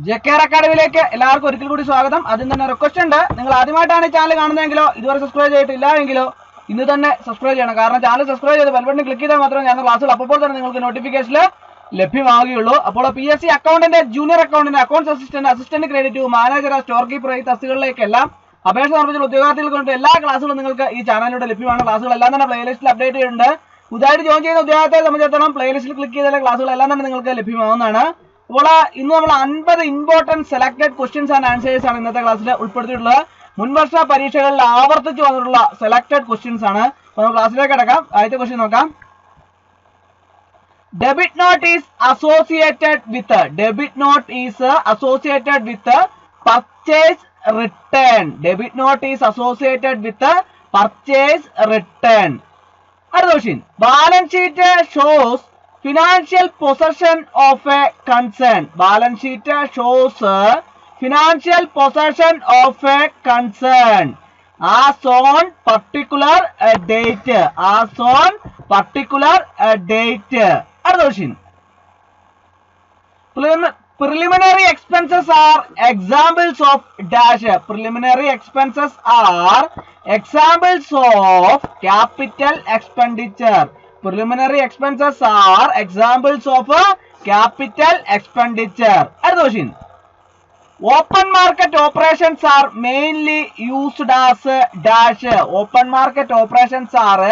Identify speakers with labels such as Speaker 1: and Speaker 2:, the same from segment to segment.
Speaker 1: JAYAKRISHNAN അക്കാഡമിയിലേക്ക് എല്ലാവർക്കും ഒരിക്കൽ കൂടി സ്വാഗതം. അതിൽ തന്നെ റിക്വസ്റ്റ് ഉണ്ട്, നിങ്ങൾ ആദ്യമായിട്ടാണ് ഈ ചാനൽ കാണുന്നതെങ്കിലോ ഇതുവരെ സബ്സ്ക്രൈബ് ചെയ്തിട്ടില്ല എങ്കിലോ ഇന്ന് തന്നെ സബ്സ്ക്രൈബ് ചെയ്യണം. കാരണം ചാനൽ സബ്സ്ക്രൈബ് ചെയ്ത് ബെൽ ബട്ടൺ ക്ലിക്ക് ചെയ്താൽ മാത്രമേ ഞാൻ ക്ലാസ്സുകൾ അപ്പോൾ തന്നെ നിങ്ങൾക്ക് നോട്ടിഫിക്കേഷൻ ലഭ്യമാകുകയുള്ളൂ. അപ്പോൾ PSC അക്കൗണ്ടിന്റെ ജൂനിയർ അക്കൗണ്ടിന്റെ accounts assistant, assistant credit, manager, store keeper ഈ തസ്തികകളിലേക്കെല്ലാം അപേക്ഷ സമർപ്പിച്ച ഉദ്യോഗാർത്ഥികൾക്ക് എല്ലാ ക്ലാസ്സുകളും നിങ്ങൾക്ക് ഈ ചാനലിലൂടെ ലഭ്യമാണ്. ക്ലാസ്സുകളെല്ലാം തന്നെ പ്ലേലിസ്റ്റിൽ അപ്ഡേറ്റ് ചെയ്തിട്ടുണ്ട്. പുതിയതായിട്ട് ജോയിൻ ചെയ്യുന്ന ഉദ്യോഗാർത്ഥിയെ സംബന്ധിച്ചിടത്തോളം പ്ലേലിസ്റ്റിൽ ക്ലിക്ക് ചെയ്താൽ ക്ലാസ്സുകളെല്ലാം തന്നെ നിങ്ങൾക്ക് ലഭ്യമാവുന്നതാണ്. അപ്പോൾ ഇന്ന് നമ്മൾ 50 important selected questions and answers ആണ് ഇന്നത്തെ ക്ലാസ്സിൽ ഉൾപ്പെടുത്തിയിട്ടുള്ളത്. മുൻവർഷ പരീക്ഷകളിൽ ആവർത്തിച്ചു വന്നിട്ടുള്ള സെലക്ടഡ് ക്വസ്റ്റ്യൻസ് ആണ്. അപ്പോൾ ക്ലാസ്സിലേക്ക് കിടക്കാം. ആദ്യത്തെ ക്വസ്റ്റ്യൻ നോക്കാം. Debit note is associated with purchase return. Debit note is associated with purchase return. അടുത്ത question. Balance sheet shows financial possession of a concern. Balance sheet shows financial possession of a concern as on particular date. As on particular date. Other question. Preliminary expenses are examples of dash. Preliminary expenses are examples of capital expenditure. Preliminary expenses are examples of capital expenditure. Other question. Open market operations are mainly used as dash. Open market operations are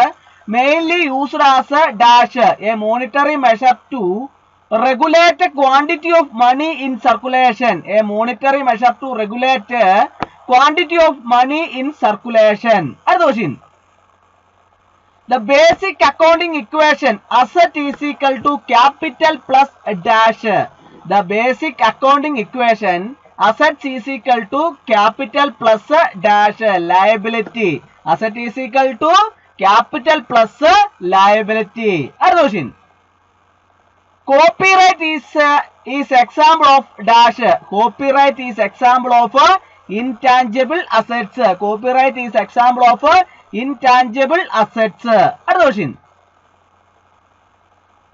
Speaker 1: mainly used as dash. A monetary measure to regulate quantity of money in circulation. A monetary measure to regulate quantity of money in circulation. Other question. The basic accounting equation asset is equal to capital plus dash. The basic accounting equation assets is equal to capital plus dash liability. Asset is equal to capital plus liability. Other question. Copyright is example of dash. Copyright is example of intangible assets. Copyright is example of intangible assets. Other question.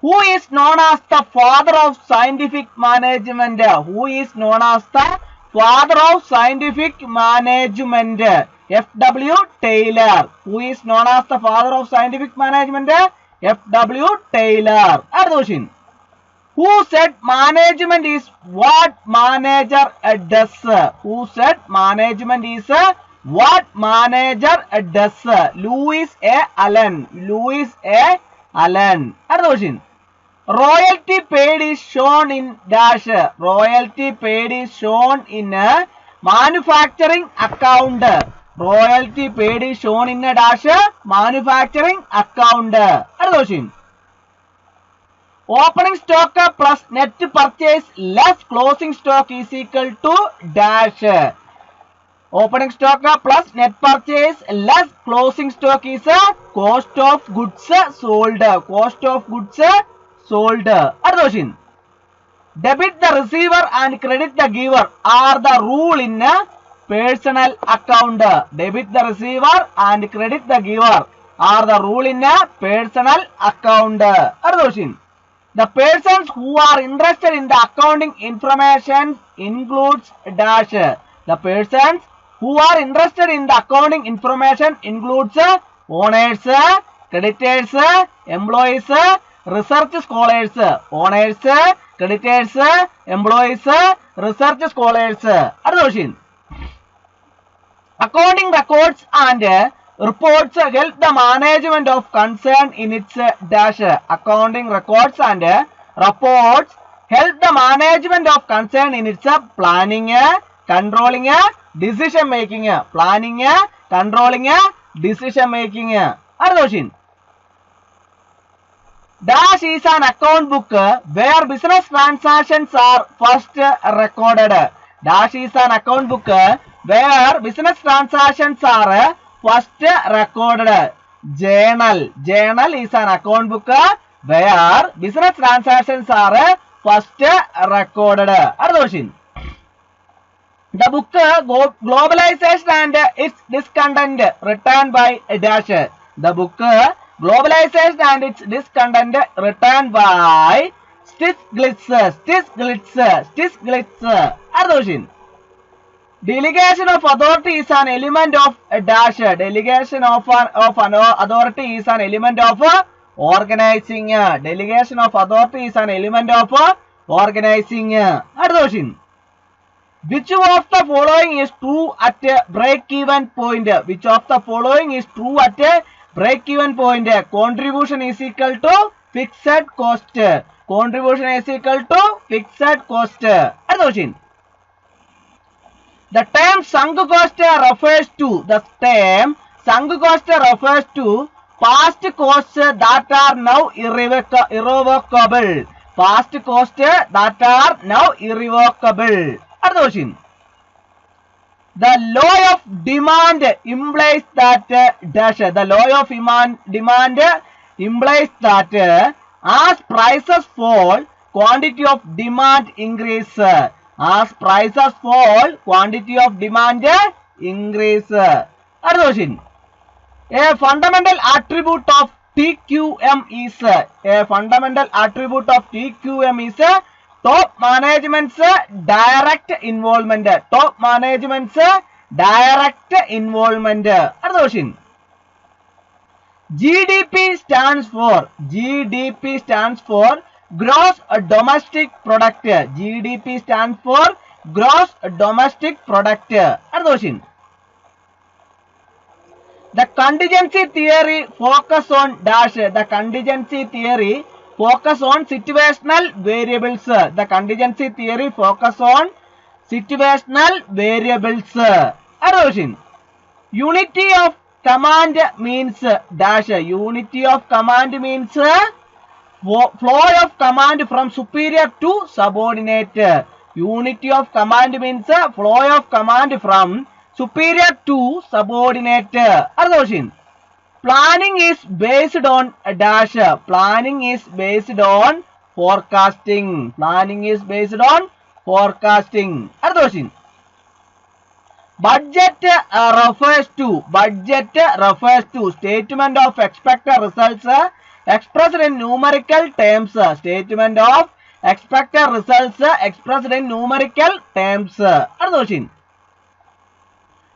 Speaker 1: Who is known as the father of scientific management? Who is known as the father of scientific management? F.W. Taylor. Who is known as the father of scientific management? F.W. Taylor. Other question. Who said management is what manager does? Who said management is what manager does? Louis A. Allen. Louis A. Allen. Other question. Royalty paid is shown in dash. Royalty paid is shown in a manufacturing account. Royalty paid is shown in a dash manufacturing account. Other question. Opening stock plus net purchase less closing stock is equal to dash. Opening stock plus net purchase less closing stock is cost of goods sold. Cost of goods sold. Other question. Debit the receiver and credit the giver are the rule in personal account. Debit the receiver and credit the giver are the rule in personal account. Other question. The persons who are interested in the accounting information includes dash. The persons who are interested in the accounting information includes owners, creditors, employees, research scholars. Owners, creditors, employees, research scholars. Other question. Accounting records and reports help the management of concern in its dash. Accounting records and reports help the management of concern in its planning, controlling, decision making. Planning, controlling, decision making. Other question. Dash is an account book where business transactions are first recorded. Dash is an account book where business transactions are first recorded. Journal. Journal is an account book where business transactions are first recorded. Other question. The book Globalization and its Discontent written by dash. The book Globalization and its Discontent written by അടുത്ത question. Delegation of authority is an element of a dash. Delegation of authority is an element of organizing. Delegation of authority is an element of organizing. അടുത്ത question. Which of the following is true at a break-even point? Which of the following is true at a break-even point? Contribution is equal to fixed cost. Contribution is equal to fixed cost. അടുത്ത question. The term sunk cost refers to past costs that are now irrevocable. Past costs that are now irrevocable. Other question. The law of demand implies that the law of demand implies that as prices fall, quantity of demand increase. As prices fall, quantity of demand increase. Other question. A fundamental attribute of TQM is top management's direct involvement. Top management's direct involvement. Other question. GDP stands for gross domestic product. GDP stands for gross domestic product. Other question. The contingency theory focus on dash. The contingency theory focus on situational variables. The contingency theory focus on situational variables. Other question. Unity of command means dash. Unity of command means flow of command from superior to subordinate. Unity of command means flow of command from superior to subordinate. Other question. Planning is based on dash. Planning is based on forecasting. Planning is based on forecasting. Other question. Budget refers to statement of expected results expressed in numerical terms. Statement of expected results expressed in numerical terms. Other question.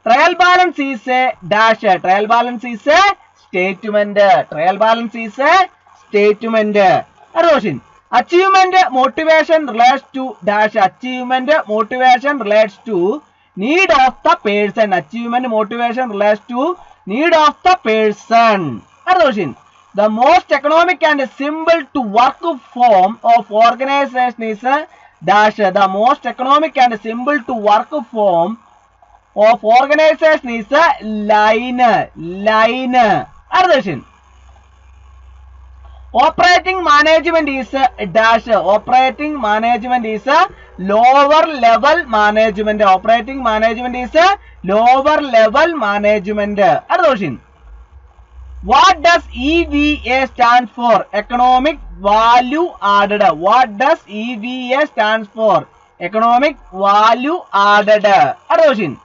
Speaker 1: Trial balance is a dash. Trial balance is a statement. Trial balance is a statement. Other question. Achievement motivation relates to dash. Achievement motivation relates to need of the person. Achievement motivation relates to need of the person. Other question. The most economic and simple to work form of organization is dash. The most economic and simple to work form of organization is line. Other question. Operating management is dash. Operating management is lower level management. Operating management is lower level management. Other question. What does EVA stand for? Economic value added. What does EVA stands for? Economic value added. Other question.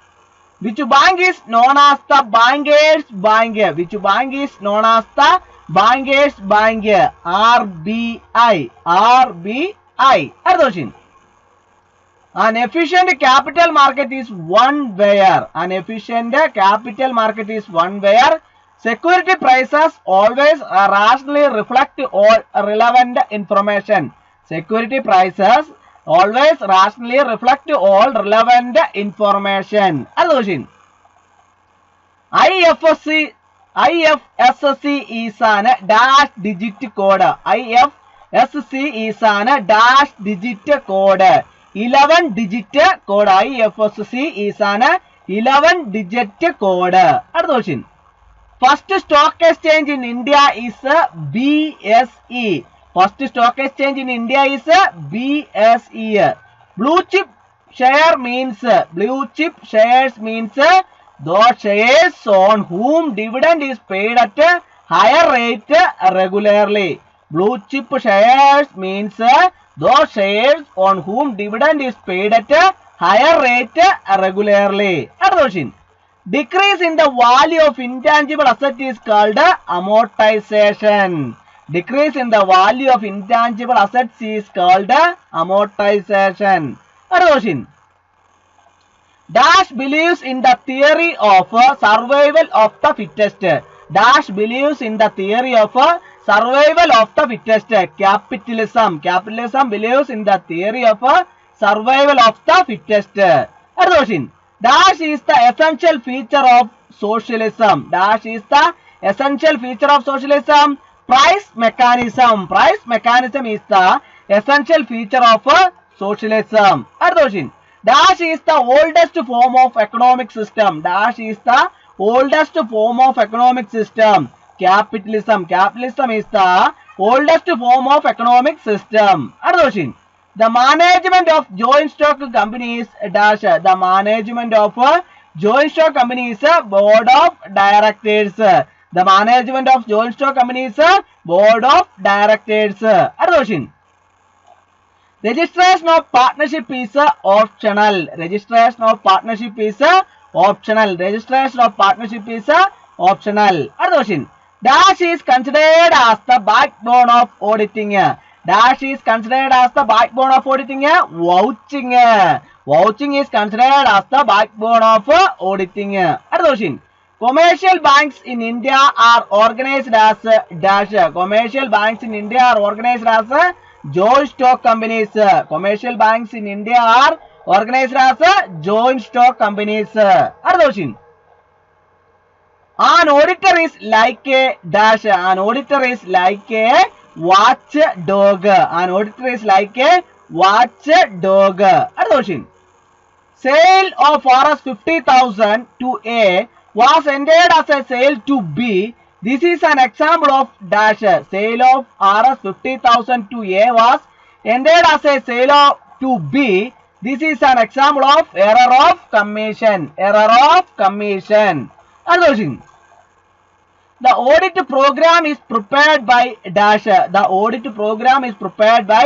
Speaker 1: Which bank is known as the bankers bank? Which bank is known as the bankers bank? RBI. Other question. An efficient capital market is one where. An efficient capital market is one where security prices always rationally reflect all relevant information. Security prices always rationally reflect all relevant information. Other question. IFSC is an dash digit code. IFSC is an dash digit code. 11 digit code. IFSC is an 11 digit code. Other question. First stock exchange in India is BSE. First stock exchange in India is BSE. Blue chip share means those shares on whom dividend is paid at a higher rate regularly. Blue chip shares means those shares on whom dividend is paid at a higher rate regularly. Other question. Decrease in the value of intangible asset is called amortization. Decrease in the value of intangible assets is called amortization. അടുത്ത question. Dash believes in the theory of survival of the fittest. Dash believes in the theory of survival of the fittest. Capitalism. Capitalism believes in the theory of survival of the fittest. അടുത്ത question. Dash is the essential feature of socialism. Dash is the essential feature of socialism. Price mechanism. Price mechanism is the essential feature of socialism. അടുത്ത question. Dash is the oldest form of economic system. Dash is the oldest form of economic system. Capitalism. Capitalism is the oldest form of economic system. അടുത്ത question. The management of joint stock companies dash. The management of joint stock companies board of directors. The management of joint stock companies board of directors. അടുത്ത question. Registration of partnership is optional. Registration of partnership is optional. Registration of partnership is optional. അടുത്ത question. Dash is considered as the backbone of auditing. Dash is considered as the backbone of auditing. Vouching. Vouching is considered as the backbone of auditing. അടുത്ത question. Commercial banks in India are organized as dash. Commercial banks in India are organized as joint stock companies. Commercial banks in India are organized as joint stock companies. അടുത്ത question. An auditor is like a dash. An auditor is like a watchdog. An auditor is like a watchdog. അടുത്ത question. Sale of Rs 50,000 to A was entered as a sale to B. This is an example of dash. Sale of Rs 50,000 to A was entered as a sale to B. This is an example of error of commission. Error of commission. Another question. The audit program is prepared by dash. The audit program is prepared by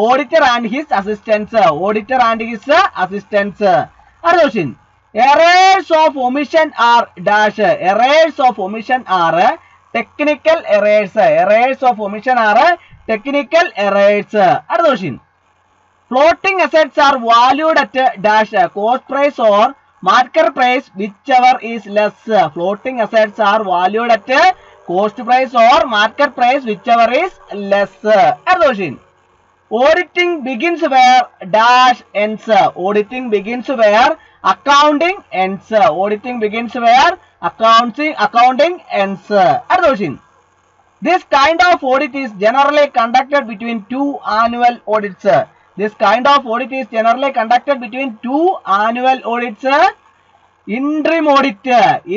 Speaker 1: auditor and his assistants. Auditor and his assistants. Another question. Errors of omission are dash. Errors of omission are technical errors. Errors of omission are technical errors. Another question. Floating assets are valued at dash. Cost price or market price, whichever is less. Floating assets are valued at cost price or market price, whichever is less. Another question. Auditing begins where dash ends. Auditing begins where accounting ends. Auditing begins where accounting ends. Another question. This kind of audit is generally conducted between two annual audits. This kind of audit is generally conducted between two annual audits. Interim audit.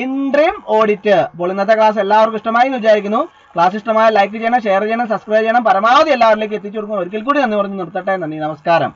Speaker 1: Interim audit. അപ്പോൾ ഇന്നത്തെ class എല്ലാവർക്കും ഇഷ്ടമായി എന്ന് വിചാരിക്കുന്നു. Class ഇഷ്ടമായ like ചെയ്യണം, share ചെയ്യണം, subscribe ചെയ്യണം, പരമാവധി എല്ലാവരിലേക്ക് എത്തിച്ചു കൊടുക്കണം. ഒരിക്കൽ കൂടി നന്ദി പറഞ്ഞ് നിർത്തട്ടെ. നന്ദി, നമസ്കാരം.